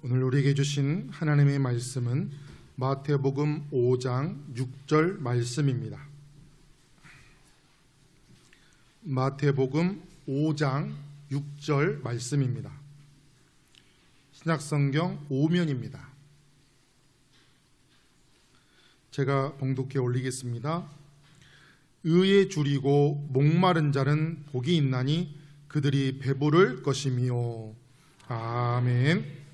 오늘 우리에게 주신 하나님의 말씀은 마태복음 5장 6절 말씀입니다. 마태복음 5장 6절 말씀입니다. 신약성경 5면입니다. 제가 봉독해 올리겠습니다. 의에 줄이고 목마른 자는 복이 있나니 그들이 배부를 것이미요. 아멘.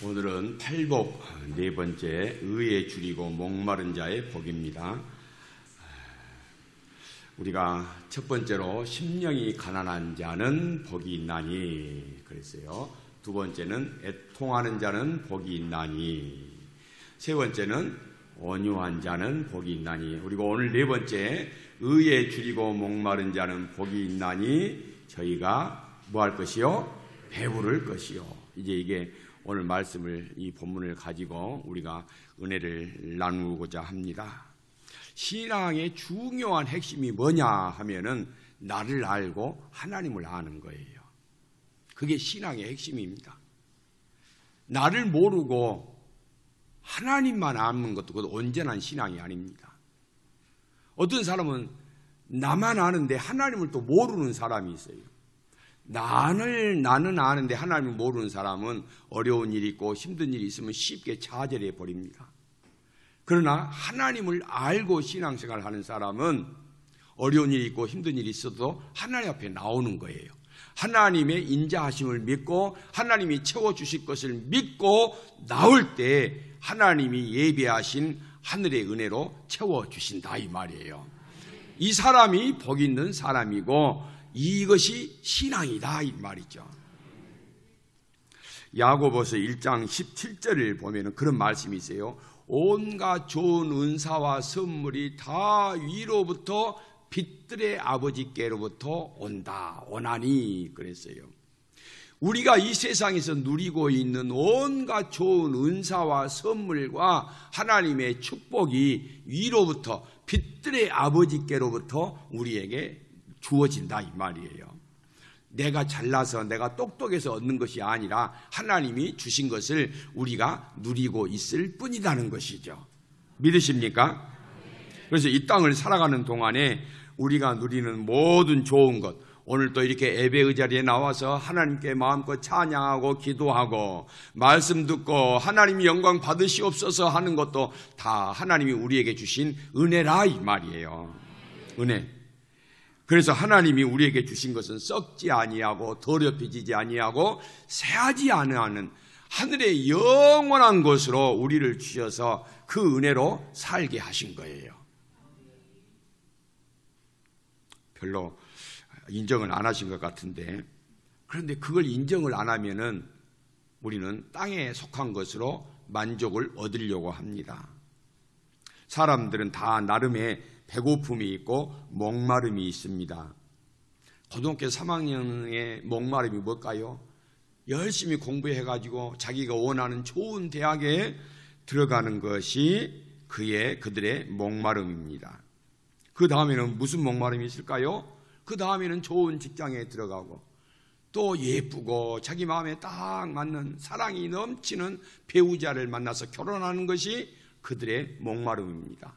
오늘은 팔복 네 번째, 의에 줄이고 목마른 자의 복입니다. 우리가 첫 번째로 심령이 가난한 자는 복이 있나니 그랬어요. 두 번째는 애통하는 자는 복이 있나니, 세 번째는 온유한 자는 복이 있나니, 그리고 오늘 네 번째, 의에 줄이고 목마른 자는 복이 있나니 저희가 뭐 할 것이요? 배부를 것이요. 이제 이게 오늘 말씀을, 이 본문을 가지고 우리가 은혜를 나누고자 합니다. 신앙의 중요한 핵심이 뭐냐 하면은 나를 알고 하나님을 아는 거예요. 그게 신앙의 핵심입니다. 나를 모르고 하나님만 아는 것도 그것도 온전한 신앙이 아닙니다. 어떤 사람은 나만 아는데 하나님을 또 모르는 사람이 있어요. 나는 아는데 하나님을 모르는 사람은 어려운 일이 있고 힘든 일이 있으면 쉽게 좌절해 버립니다. 그러나 하나님을 알고 신앙생활을 하는 사람은 어려운 일이 있고 힘든 일이 있어도 하나님 앞에 나오는 거예요. 하나님의 인자하심을 믿고 하나님이 채워주실 것을 믿고 나올 때 하나님이 예비하신 하늘의 은혜로 채워주신다 이 말이에요. 이 사람이 복 있는 사람이고 이것이 신앙이다 이 말이죠. 야고보서 1장 17절을 보면 그런 말씀이 있어요. 온갖 좋은 은사와 선물이 다 위로부터 빛들의 아버지께로부터 오나니 그랬어요. 우리가 이 세상에서 누리고 있는 온갖 좋은 은사와 선물과 하나님의 축복이 위로부터 빛들의 아버지께로부터 우리에게 주어진다 이 말이에요. 내가 잘나서 내가 똑똑해서 얻는 것이 아니라 하나님이 주신 것을 우리가 누리고 있을 뿐이라는 것이죠. 믿으십니까? 그래서 이 땅을 살아가는 동안에 우리가 누리는 모든 좋은 것, 오늘 또 이렇게 예배의 자리에 나와서 하나님께 마음껏 찬양하고 기도하고 말씀 듣고 하나님이 영광 받으시옵소서 하는 것도 다 하나님이 우리에게 주신 은혜라 이 말이에요. 은혜. 그래서 하나님이 우리에게 주신 것은 썩지 아니하고 더럽혀지지 아니하고 새하지 아니하는 하늘의 영원한 것으로 우리를 주셔서 그 은혜로 살게 하신 거예요. 별로 인정을 안 하신 것 같은데, 그런데 그걸 인정을 안 하면은 우리는 땅에 속한 것으로 만족을 얻으려고 합니다. 사람들은 다 나름의 배고픔이 있고 목마름이 있습니다. 고등학교 3학년의 목마름이 뭘까요? 열심히 공부해가지고 자기가 원하는 좋은 대학에 들어가는 것이 그들의 목마름입니다. 그 다음에는 무슨 목마름이 있을까요? 그 다음에는 좋은 직장에 들어가고 또 예쁘고 자기 마음에 딱 맞는 사랑이 넘치는 배우자를 만나서 결혼하는 것이 그들의 목마름입니다.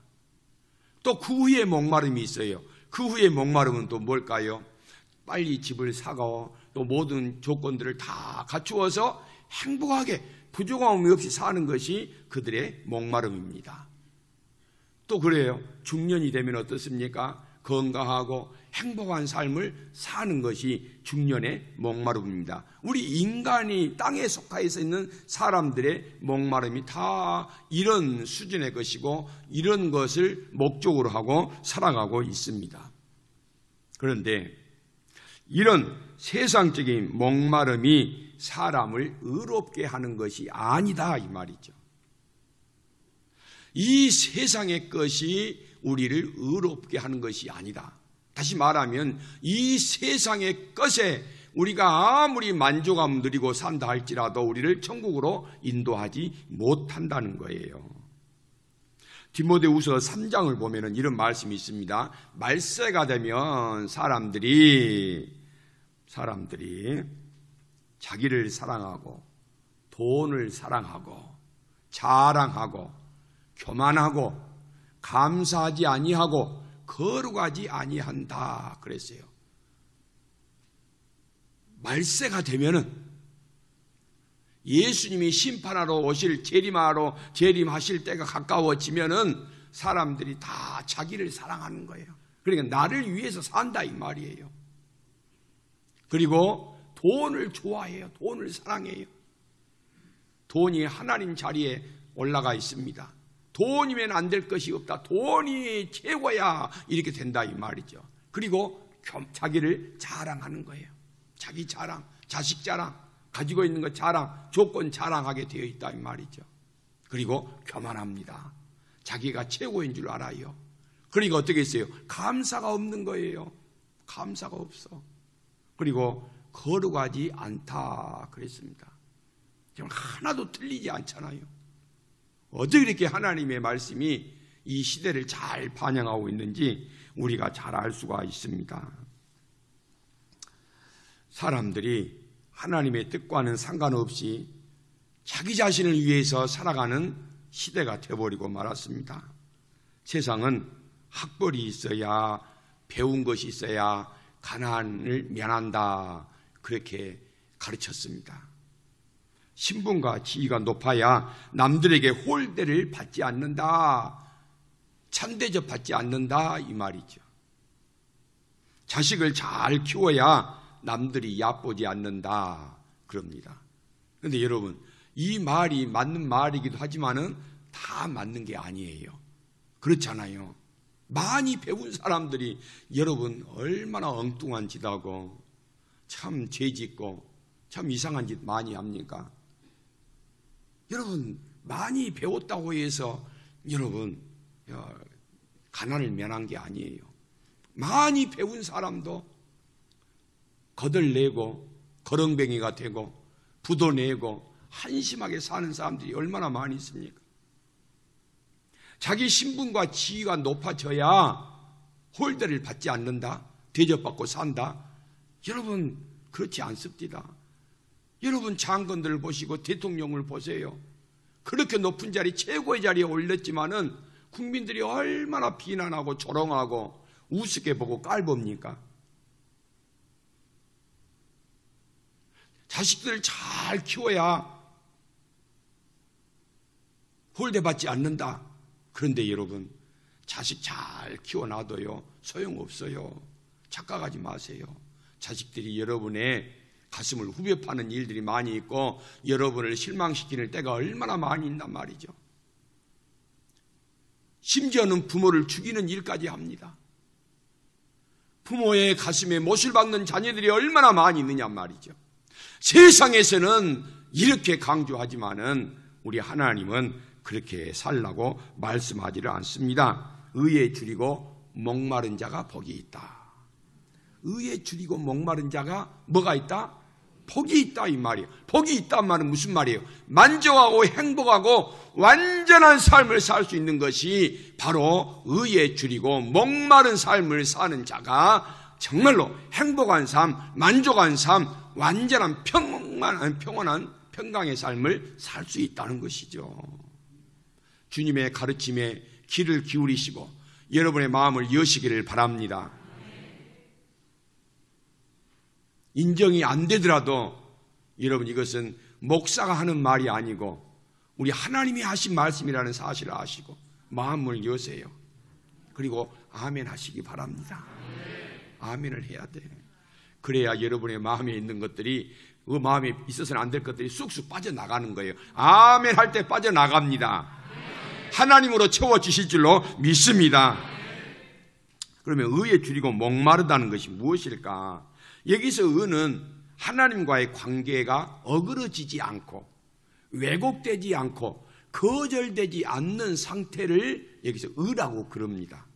또 그 후에 목마름이 있어요. 그 후에 목마름은 또 뭘까요? 빨리 집을 사고 또 모든 조건들을 다 갖추어서 행복하게 부족함이 없이 사는 것이 그들의 목마름입니다. 또 그래요. 중년이 되면 어떻습니까? 건강하고 행복한 삶을 사는 것이 중년의 목마름입니다. 우리 인간이 땅에 속하여 있는 사람들의 목마름이 다 이런 수준의 것이고 이런 것을 목적으로 하고 살아가고 있습니다. 그런데 이런 세상적인 목마름이 사람을 의롭게 하는 것이 아니다 이 말이죠. 이 세상의 것이 우리를 의롭게 하는 것이 아니다. 다시 말하면 이 세상의 것에 우리가 아무리 만족함 누리고 산다 할지라도 우리를 천국으로 인도하지 못한다는 거예요. 디모데후서 3장을 보면 이런 말씀이 있습니다. 말세가 되면 사람들이 자기를 사랑하고 돈을 사랑하고 자랑하고 교만하고 감사하지 아니하고 거룩하지 아니한다 그랬어요. 말세가 되면은 예수님이 심판하러 오실 재림하실 때가 가까워지면은 사람들이 다 자기를 사랑하는 거예요. 그러니까 나를 위해서 산다 이 말이에요. 그리고 돈을 좋아해요. 돈을 사랑해요. 돈이 하나님 자리에 올라가 있습니다. 돈이면 안 될 것이 없다. 돈이 최고야. 이렇게 된다 이 말이죠. 그리고 자기를 자랑하는 거예요. 자기 자랑, 자식 자랑, 가지고 있는 것 자랑, 조건 자랑하게 되어 있다 이 말이죠. 그리고 교만합니다. 자기가 최고인 줄 알아요. 그러니까 어떻게 했어요? 감사가 없는 거예요. 감사가 없어. 그리고 거룩하지 않다 그랬습니다. 지금 하나도 틀리지 않잖아요. 어떻게 이렇게 하나님의 말씀이 이 시대를 잘 반영하고 있는지 우리가 잘 알 수가 있습니다. 사람들이 하나님의 뜻과는 상관없이 자기 자신을 위해서 살아가는 시대가 되어버리고 말았습니다. 세상은 학벌이 있어야, 배운 것이 있어야 가난을 면한다 그렇게 가르쳤습니다. 신분과 지위가 높아야 남들에게 홀대를 받지 않는다, 찬대접 받지 않는다 이 말이죠. 자식을 잘 키워야 남들이 얕보지 않는다 그럽니다. 그런데 여러분, 이 말이 맞는 말이기도 하지만은 다 맞는 게 아니에요. 그렇잖아요. 많이 배운 사람들이 여러분 얼마나 엉뚱한 짓 하고 참 죄짓고 참 이상한 짓 많이 합니까? 여러분 많이 배웠다고 해서 여러분 가난을 면한 게 아니에요. 많이 배운 사람도 거들내고 거렁뱅이가 되고 부도 내고 한심하게 사는 사람들이 얼마나 많이 있습니까? 자기 신분과 지위가 높아져야 홀대를 받지 않는다, 대접받고 산다. 여러분 그렇지 않습니다. 여러분 장관들을 보시고 대통령을 보세요. 그렇게 높은 자리, 최고의 자리에 올렸지만은 국민들이 얼마나 비난하고 조롱하고 우습게 보고 깔봅니까? 자식들을 잘 키워야 홀대받지 않는다. 그런데 여러분 자식 잘 키워놔도요 소용없어요. 착각하지 마세요. 자식들이 여러분의 가슴을 후벼 파는 일들이 많이 있고 여러분을 실망시키는 때가 얼마나 많이 있단 말이죠. 심지어는 부모를 죽이는 일까지 합니다. 부모의 가슴에 못을 박는 자녀들이 얼마나 많이 있느냐 말이죠. 세상에서는 이렇게 강조하지만은 우리 하나님은 그렇게 살라고 말씀하지를 않습니다. 의에 줄이고 목마른 자가 복이 있다. 의에 줄이고 목마른 자가 뭐가 있다? 복이 있다 이 말이에요. 복이 있단 말은 무슨 말이에요? 만족하고 행복하고 완전한 삶을 살 수 있는 것이 바로 의에 줄이고 목마른 삶을 사는 자가 정말로 행복한 삶, 만족한 삶, 완전한 평안한 평강의 삶을 살 수 있다는 것이죠. 주님의 가르침에 귀를 기울이시고 여러분의 마음을 여시기를 바랍니다. 인정이 안 되더라도 여러분 이것은 목사가 하는 말이 아니고 우리 하나님이 하신 말씀이라는 사실을 아시고 마음을 여세요. 그리고 아멘 하시기 바랍니다. 아멘을 해야 돼. 그래야 여러분의 마음에 있는 것들이 그 마음에 있어서는 안 될 것들이 쑥쑥 빠져나가는 거예요. 아멘 할 때 빠져나갑니다. 하나님으로 채워주실 줄로 믿습니다. 그러면 의에 줄이고 목마르다는 것이 무엇일까? 여기서 의는 하나님과의 관계가 어그러지지 않고 왜곡되지 않고 거절되지 않는 상태를 여기서 의라고 그럽니다.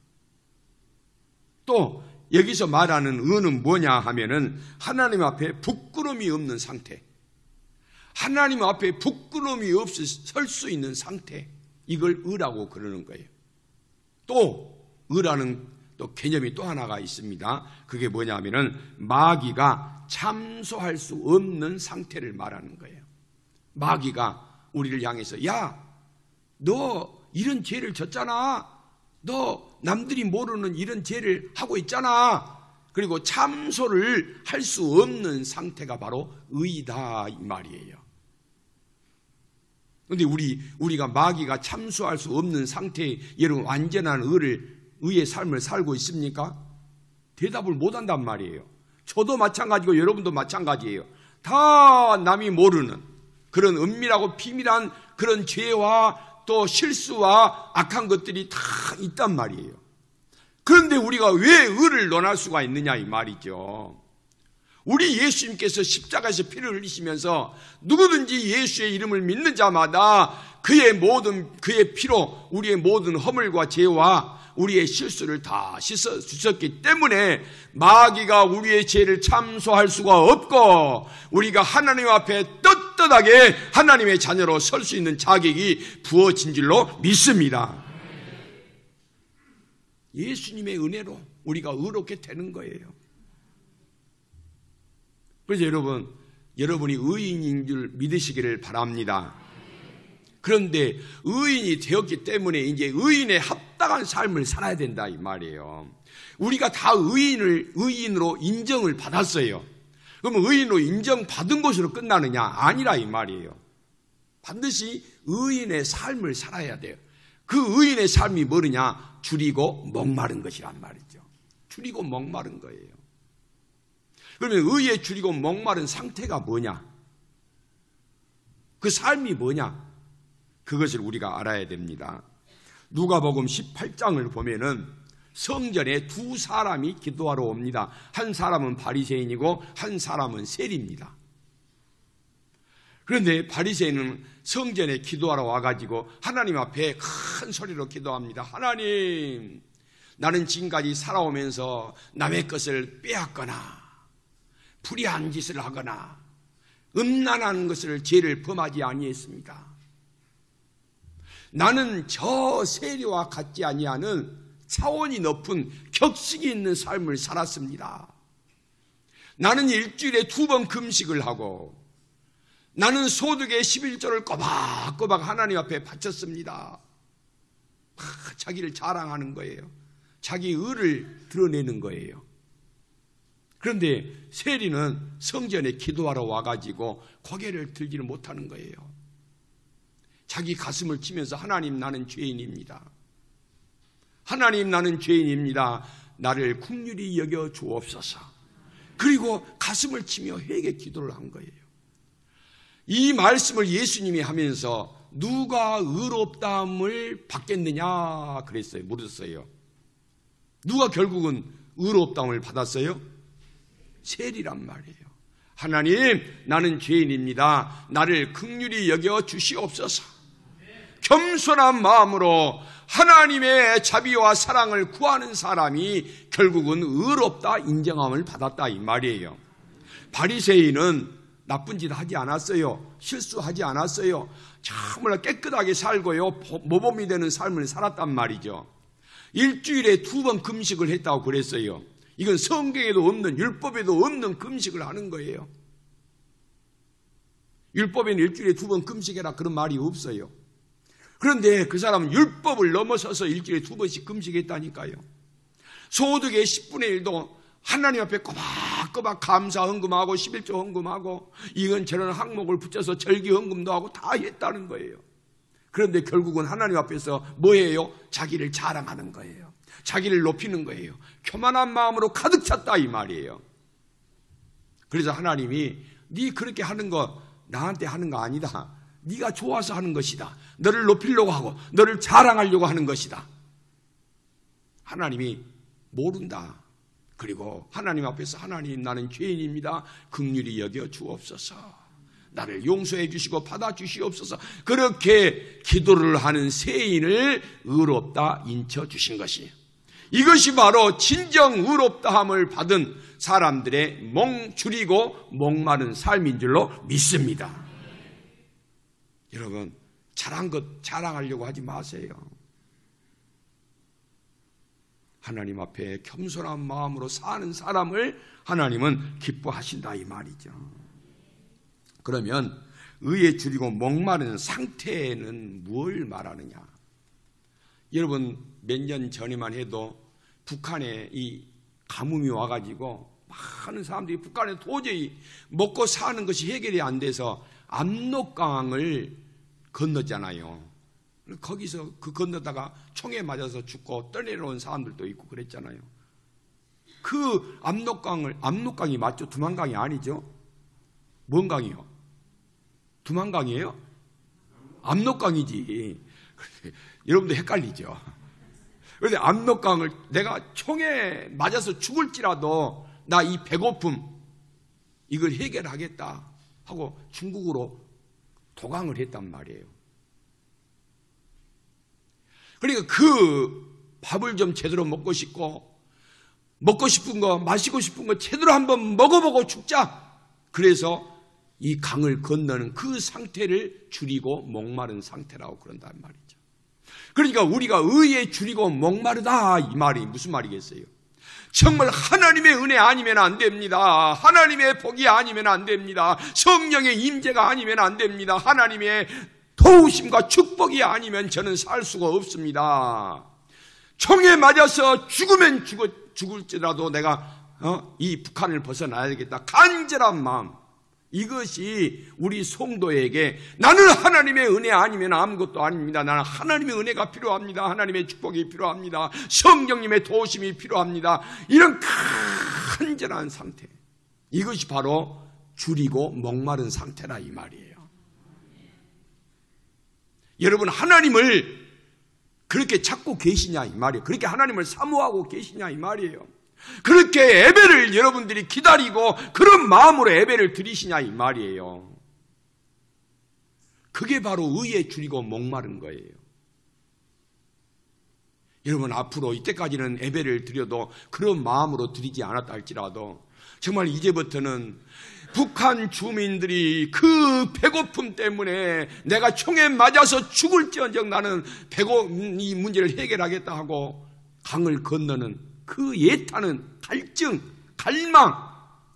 또 여기서 말하는 의는 뭐냐 하면은 하나님 앞에 부끄러움이 없는 상태, 하나님 앞에 부끄러움이 없이 설 수 있는 상태, 이걸 의라고 그러는 거예요. 또 의라는 또 개념이 또 하나가 있습니다. 그게 뭐냐면은 마귀가 참소할 수 없는 상태를 말하는 거예요. 마귀가 우리를 향해서 야, 너 이런 죄를 졌잖아. 너 남들이 모르는 이런 죄를 하고 있잖아. 그리고 참소를 할 수 없는 상태가 바로 의이다 이 말이에요. 그런데 우리가 마귀가 참소할 수 없는 상태에 여러분 완전한 의의 삶을 살고 있습니까? 대답을 못한단 말이에요. 저도 마찬가지고 여러분도 마찬가지예요. 다 남이 모르는 그런 은밀하고 비밀한 그런 죄와 또 실수와 악한 것들이 다 있단 말이에요. 그런데 우리가 왜 의를 논할 수가 있느냐 이 말이죠. 우리 예수님께서 십자가에서 피를 흘리시면서 누구든지 예수의 이름을 믿는 자마다 그의 피로 우리의 모든 허물과 죄와 우리의 실수를 다 씻어 주셨기 때문에 마귀가 우리의 죄를 참소할 수가 없고 우리가 하나님 앞에 떳떳하게 하나님의 자녀로 설 수 있는 자격이 부어진 줄로 믿습니다. 예수님의 은혜로 우리가 의롭게 되는 거예요. 그래서 여러분이 의인인 줄 믿으시기를 바랍니다. 그런데 의인이 되었기 때문에 이제 의인의 합당한 삶을 살아야 된다 이 말이에요. 우리가 다 의인으로 인정을 받았어요. 그러면 의인으로 인정받은 것으로 끝나느냐? 아니라 이 말이에요. 반드시 의인의 삶을 살아야 돼요. 그 의인의 삶이 뭐느냐? 줄이고 목마른 것이란 말이죠. 줄이고 목마른 거예요. 그러면 의에 줄이고 목마른 상태가 뭐냐? 그 삶이 뭐냐? 그것을 우리가 알아야 됩니다. 누가복음 18장을 보면은 성전에 두 사람이 기도하러 옵니다. 한 사람은 바리새인이고 한 사람은 세리입니다. 그런데 바리새인은 성전에 기도하러 와가지고 하나님 앞에 큰 소리로 기도합니다. 하나님, 나는 지금까지 살아오면서 남의 것을 빼앗거나 불의한 짓을 하거나 음란한 것을 죄를 범하지 아니했습니다. 나는 저 세리와 같지 아니하는 차원이 높은 격식이 있는 삶을 살았습니다. 나는 일주일에 2번 금식을 하고 나는 소득의 11조를 꼬박꼬박 하나님 앞에 바쳤습니다. 자기를 자랑하는 거예요. 자기 의를 드러내는 거예요. 그런데 세리는 성전에 기도하러 와가지고 고개를 들지를 못하는 거예요. 자기 가슴을 치면서 하나님, 나는 죄인입니다. 하나님, 나는 죄인입니다. 나를 긍휼히 여겨 주옵소서. 그리고 가슴을 치며 회개 기도를 한 거예요. 이 말씀을 예수님이 하면서 누가 의롭다함을 받겠느냐 그랬어요. 물었어요. 누가 결국은 의롭다함을 받았어요? 세리란 말이에요. 하나님, 나는 죄인입니다. 나를 긍휼히 여겨 주시옵소서. 겸손한 마음으로 하나님의 자비와 사랑을 구하는 사람이 결국은 의롭다 인정함을 받았다 이 말이에요. 바리새인은 나쁜 짓 하지 않았어요. 실수하지 않았어요. 정말 깨끗하게 살고요. 모범이 되는 삶을 살았단 말이죠. 일주일에 2번 금식을 했다고 그랬어요. 이건 성경에도 없는, 율법에도 없는 금식을 하는 거예요. 율법에는 일주일에 2번 금식해라 그런 말이 없어요. 그런데 그 사람은 율법을 넘어서서 일주일에 2번씩 금식했다니까요. 소득의 10분의 1도 하나님 앞에 꼬박꼬박 감사 헌금하고 11조 헌금하고 이건 저런 항목을 붙여서 절기 헌금도 하고 다 했다는 거예요. 그런데 결국은 하나님 앞에서 뭐예요? 자기를 자랑하는 거예요. 자기를 높이는 거예요. 교만한 마음으로 가득 찼다 이 말이에요. 그래서 하나님이 네 그렇게 하는 거 나한테 하는 거 아니다. 네가 좋아서 하는 것이다. 너를 높이려고 하고 너를 자랑하려고 하는 것이다. 하나님이 모른다. 그리고 하나님 앞에서 하나님, 나는 죄인입니다. 긍휼히 여겨 주옵소서. 나를 용서해 주시고 받아 주시옵소서. 그렇게 기도를 하는 세인을 의롭다 인쳐 주신 것이에요. 이것이 바로 진정 의롭다함을 받은 사람들의 줄이고 목마른 삶인 줄로 믿습니다. 여러분, 자랑하려고 하지 마세요. 하나님 앞에 겸손한 마음으로 사는 사람을 하나님은 기뻐하신다 이 말이죠. 그러면 의에 줄이고 목마른 상태는 뭘 말하느냐? 여러분 몇 년 전에만 해도 북한에 이 가뭄이 와가지고 많은 사람들이 북한에 도저히 먹고 사는 것이 해결이 안 돼서 압록강을 건넜잖아요. 거기서 그 건너다가 총에 맞아서 죽고 떠내려온 사람들도 있고 그랬잖아요. 그 압록강이 맞죠? 두만강이 아니죠? 뭔 강이요? 두만강이에요? 압록강이지. 여러분도 헷갈리죠? 그런데 압록강을 내가 총에 맞아서 죽을지라도 나 이 배고픔 이걸 해결하겠다 하고 중국으로 도강을 했단 말이에요. 그러니까 그 밥을 좀 제대로 먹고 싶고 먹고 싶은 거 마시고 싶은 거 제대로 한번 먹어보고 죽자. 그래서 이 강을 건너는 그 상태를 줄이고 목마른 상태라고 그런단 말이죠. 그러니까 우리가 의에 줄이고 목마르다 이 말이 무슨 말이겠어요? 정말 하나님의 은혜 아니면 안 됩니다. 하나님의 복이 아니면 안 됩니다. 성령의 임재가 아니면 안 됩니다. 하나님의 도우심과 축복이 아니면 저는 살 수가 없습니다. 총에 맞아서 죽으면 죽을지라도 내가 이 북한을 벗어나야겠다. 간절한 마음. 이것이 우리 성도에게 나는 하나님의 은혜 아니면 아무것도 아닙니다. 나는 하나님의 은혜가 필요합니다. 하나님의 축복이 필요합니다. 성령님의 도우심이 필요합니다. 이런 간절한 상태. 이것이 바로 줄이고 목마른 상태라 이 말이에요. 여러분 하나님을 그렇게 찾고 계시냐 이 말이에요. 그렇게 하나님을 사모하고 계시냐 이 말이에요. 그렇게 예배를 여러분들이 기다리고 그런 마음으로 예배를 드리시냐 이 말이에요. 그게 바로 의에 줄이고 목마른 거예요. 여러분 앞으로 이때까지는 예배를 드려도 그런 마음으로 드리지 않았다 할지라도 정말 이제부터는 북한 주민들이 그 배고픔 때문에 내가 총에 맞아서 죽을지언정 나는 이 문제를 해결하겠다 하고 강을 건너는 그 예타는 갈증, 갈망,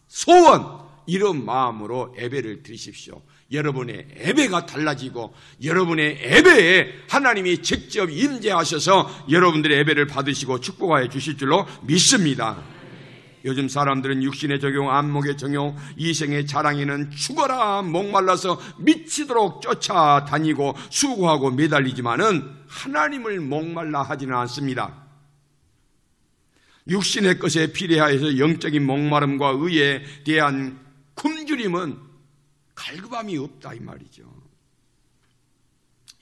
소원 이런 마음으로 예배를 드리십시오. 여러분의 예배가 달라지고 여러분의 예배에 하나님이 직접 임재하셔서 여러분들의 예배를 받으시고 축복하여 주실 줄로 믿습니다. 요즘 사람들은 육신의 적용, 안목의 적용, 이생의 자랑에는 죽어라 목말라서 미치도록 쫓아다니고 수고하고 매달리지만은 하나님을 목말라 하지는 않습니다. 육신의 것에 비례하여서 영적인 목마름과 의에 대한 굶주림은 갈급함이 없다 이 말이죠.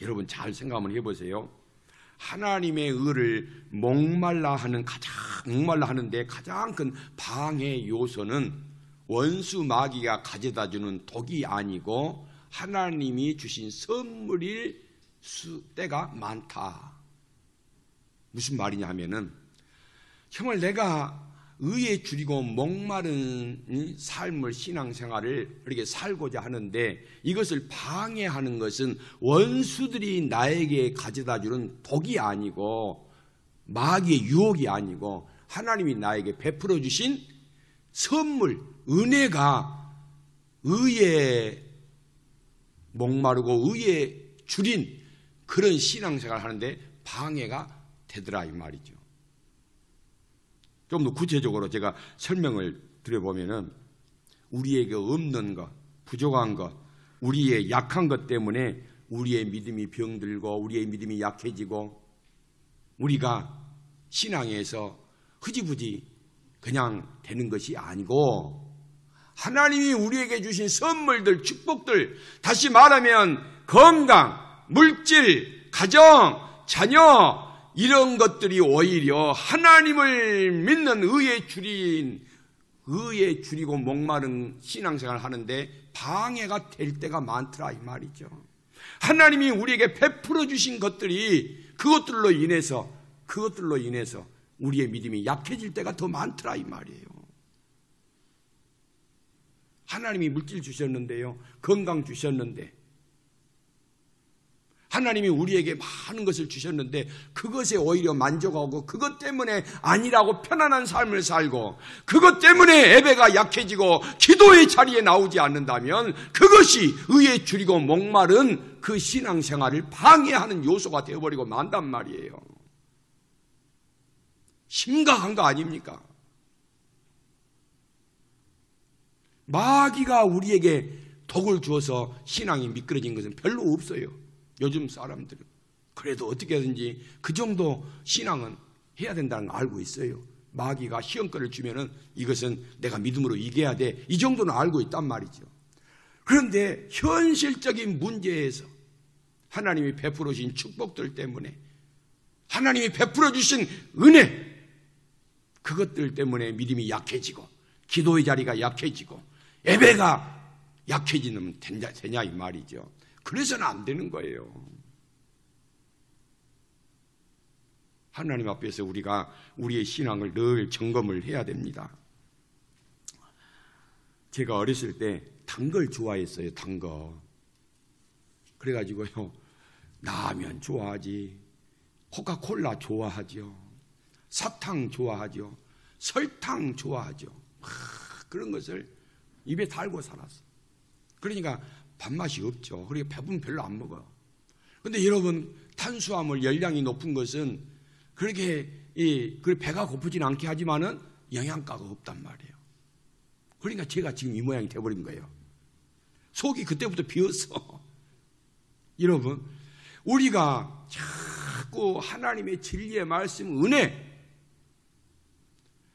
여러분 잘 생각 한번 해보세요. 하나님의 의를 목말라 하는데 가장 큰 방해 요소는 원수 마귀가 가져다주는 독이 아니고 하나님이 주신 선물일 때가 많다. 무슨 말이냐 하면은 정말 내가 의에 줄이고 목마른 삶을 신앙생활을 이렇게 살고자 하는데 이것을 방해하는 것은 원수들이 나에게 가져다주는 독이 아니고 마귀의 유혹이 아니고 하나님이 나에게 베풀어 주신 선물, 은혜가 의에 목마르고 의에 줄인 그런 신앙생활을 하는데 방해가 되더라 이 말이죠. 좀 더 구체적으로 제가 설명을 드려보면은 우리에게 없는 것, 부족한 것, 우리의 약한 것 때문에 우리의 믿음이 병들고 우리의 믿음이 약해지고 우리가 신앙에서 흐지부지 그냥 되는 것이 아니고 하나님이 우리에게 주신 선물들, 축복들, 다시 말하면 건강, 물질, 가정, 자녀 이런 것들이 오히려 하나님을 믿는 의에 줄이고 목마른 신앙생활을 하는데 방해가 될 때가 많더라 이 말이죠. 하나님이 우리에게 베풀어 주신 것들이 그것들로 인해서 우리의 믿음이 약해질 때가 더 많더라 이 말이에요. 하나님이 물질 주셨는데요, 건강 주셨는데 하나님이 우리에게 많은 것을 주셨는데 그것에 오히려 만족하고 그것 때문에 아니라고 편안한 삶을 살고 그것 때문에 예배가 약해지고 기도의 자리에 나오지 않는다면 그것이 의에 줄이고 목마른 그 신앙생활을 방해하는 요소가 되어버리고 만단 말이에요. 심각한 거 아닙니까? 마귀가 우리에게 독을 주어서 신앙이 미끄러진 것은 별로 없어요. 요즘 사람들은. 그래도 어떻게 하든지 그 정도 신앙은 해야 된다는 걸 알고 있어요. 마귀가 시험거리를 주면은 이것은 내가 믿음으로 이겨야 돼. 이 정도는 알고 있단 말이죠. 그런데 현실적인 문제에서 하나님이 베풀어 주신 축복들 때문에 하나님이 베풀어 주신 은혜 그것들 때문에 믿음이 약해지고 기도의 자리가 약해지고 예배가 약해지면 되냐 이 말이죠. 그래서는 안 되는 거예요. 하나님 앞에서 우리가 우리의 신앙을 늘 점검을 해야 됩니다. 제가 어렸을 때 단 걸 좋아했어요. 단 거. 그래가지고요. 라면 좋아하지. 코카콜라 좋아하죠. 사탕 좋아하죠. 설탕 좋아하죠. 그런 것을 입에 달고 살았어. 그러니까 밥맛이 없죠. 그러니까 배분 별로 안 먹어요. 그런데 여러분 탄수화물 열량이 높은 것은 그렇게 배가 고프진 않게 하지만은 영양가가 없단 말이에요. 그러니까 제가 지금 이 모양이 돼버린 거예요. 속이 그때부터 비었어. 여러분 우리가 자꾸 하나님의 진리의 말씀, 은혜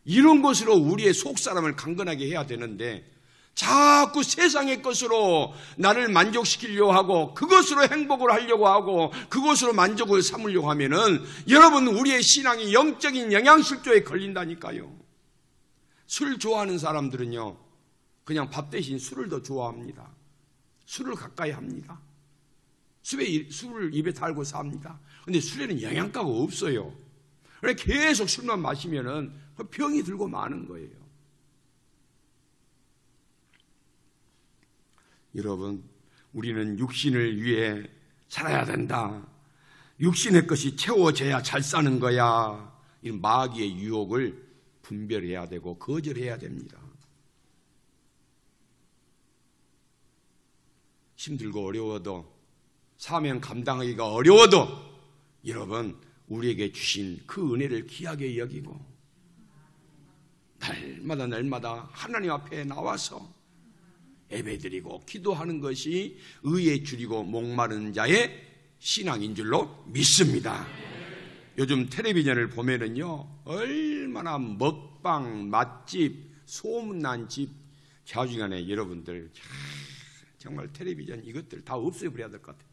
이런 것으로 우리의 속사람을 강건하게 해야 되는데 자꾸 세상의 것으로 나를 만족시키려고 하고 그것으로 행복을 하려고 하고 그것으로 만족을 삼으려고 하면은 여러분 우리의 신앙이 영적인 영양실조에 걸린다니까요. 술 좋아하는 사람들은요 그냥 밥 대신 술을 더 좋아합니다. 술을 가까이 합니다. 술을 입에 달고 삽니다. 근데 술에는 영양가가 없어요. 그래 계속 술만 마시면은 병이 들고 마는 거예요. 여러분, 우리는 육신을 위해 살아야 된다. 육신의 것이 채워져야 잘 사는 거야. 이 마귀의 유혹을 분별해야 되고 거절해야 됩니다. 힘들고 어려워도 사명 감당하기가 어려워도 여러분 우리에게 주신 그 은혜를 귀하게 여기고 날마다 하나님 앞에 나와서 예배드리고 기도하는 것이 의에 줄이고 목마른 자의 신앙인 줄로 믿습니다. 요즘 텔레비전을 보면은요 얼마나 먹방, 맛집, 소문난 집 좌중간에 여러분들 정말 텔레비전 이것들 다 없애버려야 될 것 같아요.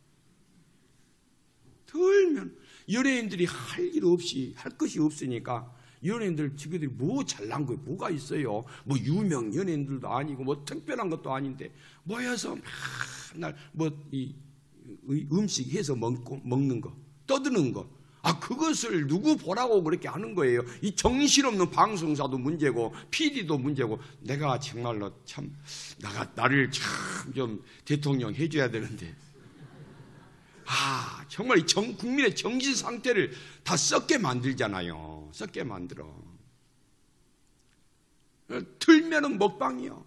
들면 연예인들이 할 일 없이 할 것이 없으니까 연예인들 지금들이 뭐 잘난 거에 뭐가 있어요? 뭐 유명 연예인들도 아니고 뭐 특별한 것도 아닌데 모여서 맨날 뭐 이 음식 해서 먹는 거 떠드는 거 그것을 누구 보라고 그렇게 하는 거예요. 이 정신없는 방송사도 문제고 PD도 문제고 내가 정말로 참 나를 참 좀 대통령 해줘야 되는데 정말 국민의 정신 상태를 다 썩게 만들잖아요. 썩게 만들어. 틀면은 먹방이요.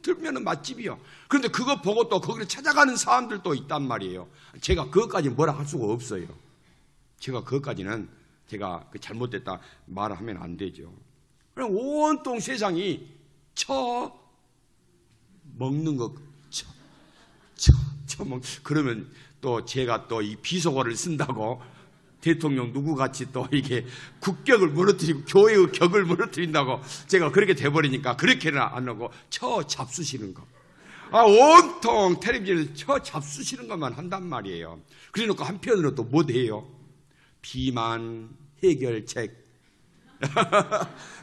틀면은 맛집이요. 그런데 그거 보고 또 거기를 찾아가는 사람들도 있단 말이에요. 제가 그것까지 뭐라 할 수가 없어요. 제가 그것까지는 제가 잘못됐다 말을 하면 안 되죠. 그럼 온통 세상이 먹는 거 그러면 또 제가 또 이 비속어를 쓴다고 대통령 누구같이 또 이게 국격을 무너뜨리고 교회의 격을 무너뜨린다고 제가 그렇게 돼버리니까 그렇게는 안 하고 잡수시는 거. 온통 텔레비전에서 잡수시는 것만 한단 말이에요. 그래 놓고 한편으로 또 뭐 해요? 비만 해결책,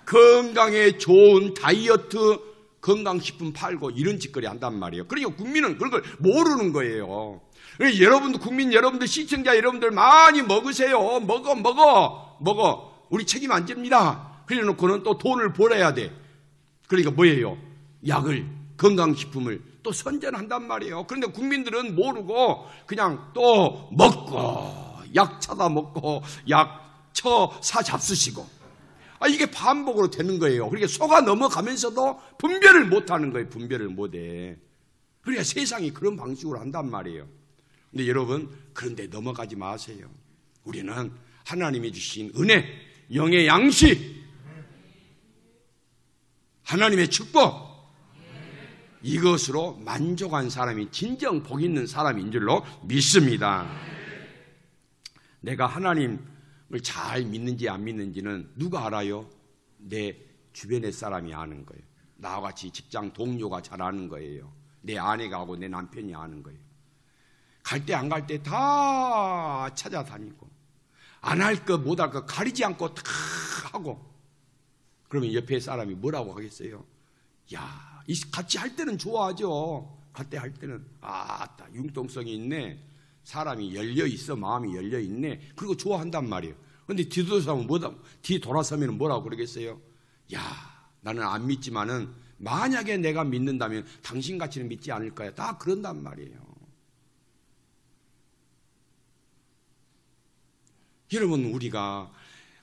건강에 좋은 다이어트 건강식품 팔고 이런 짓거리 한단 말이에요. 그러니까 국민은 그런 걸 모르는 거예요. 여러분들, 국민 여러분들, 시청자 여러분들 많이 먹으세요. 먹어. 우리 책임 안 집니다. 그래 놓고는 또 돈을 벌어야 돼. 그러니까 뭐예요? 약을, 건강식품을 또 선전한단 말이에요. 그런데 국민들은 모르고 그냥 또 먹고 약 차다 먹고 약쳐 사 잡수시고 이게 반복으로 되는 거예요. 그러니까 속아 넘어가면서도 분별을 못하는 거예요. 분별을 못해. 그러니까 세상이 그런 방식으로 한단 말이에요. 근데 여러분, 그런데 넘어가지 마세요. 우리는 하나님이 주신 은혜, 영의 양식, 하나님의 축복, 이것으로 만족한 사람이 진정 복 있는 사람인 줄로 믿습니다. 내가 하나님을 잘 믿는지 안 믿는지는 누가 알아요? 내 주변의 사람이 아는 거예요. 나와 같이 직장 동료가 잘 아는 거예요. 내 아내가 하고 내 남편이 아는 거예요. 갈 때 안 갈 때 다 찾아다니고 안 할 것 못 할 것 가리지 않고 다 하고, 그러면 옆에 사람이 뭐라고 하겠어요? 야, 같이 할 때는 좋아하죠. 같이 할 때는 아따 융통성이 있네. 사람이 열려 있어. 마음이 열려 있네. 그리고 좋아한단 말이에요. 그런데 뒤돌아서면 뭐라고 그러겠어요? 야, 나는 안 믿지만은 만약에 내가 믿는다면 당신같이는 믿지 않을 거야. 다 그런단 말이에요. 여러분,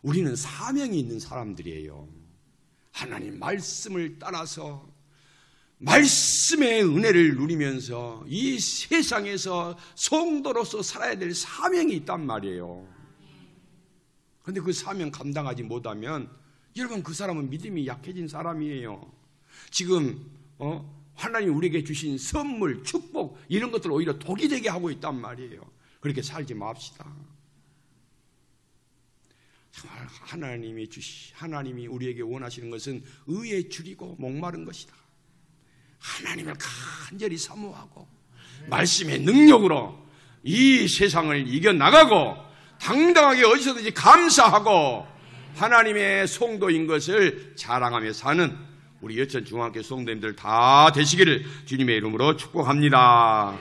우리는 사명이 있는 사람들이에요. 하나님 말씀을 따라서 말씀의 은혜를 누리면서 이 세상에서 성도로서 살아야 될 사명이 있단 말이에요. 그런데 그 사명 감당하지 못하면 여러분, 그 사람은 믿음이 약해진 사람이에요. 지금 하나님 우리에게 주신 선물, 축복 이런 것들을 오히려 독이 되게 하고 있단 말이에요. 그렇게 살지 맙시다. 하나님이 우리에게 원하시는 것은 의에 줄이고 목마른 것이다. 하나님을 간절히 사모하고 말씀의 능력으로 이 세상을 이겨나가고 당당하게 어디서든지 감사하고 하나님의 성도인 것을 자랑하며 사는 우리 여천중앙교 성도님들 다 되시기를 주님의 이름으로 축복합니다.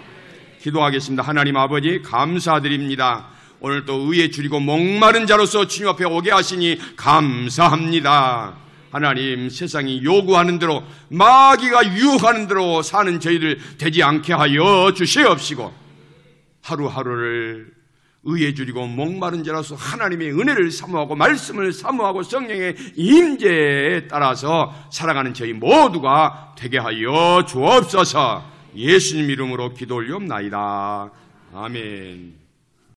기도하겠습니다. 하나님 아버지, 감사드립니다. 오늘 또 의에 줄이고 목마른 자로서 주님 앞에 오게 하시니 감사합니다. 하나님, 세상이 요구하는 대로, 마귀가 유혹하는 대로 사는 저희들 되지 않게 하여 주시옵시고, 하루하루를 의에 줄이고 목마른 자로서 하나님의 은혜를 사모하고 말씀을 사모하고 성령의 임재에 따라서 살아가는 저희 모두가 되게 하여 주옵소서. 예수님 이름으로 기도 올리옵나이다. 아멘.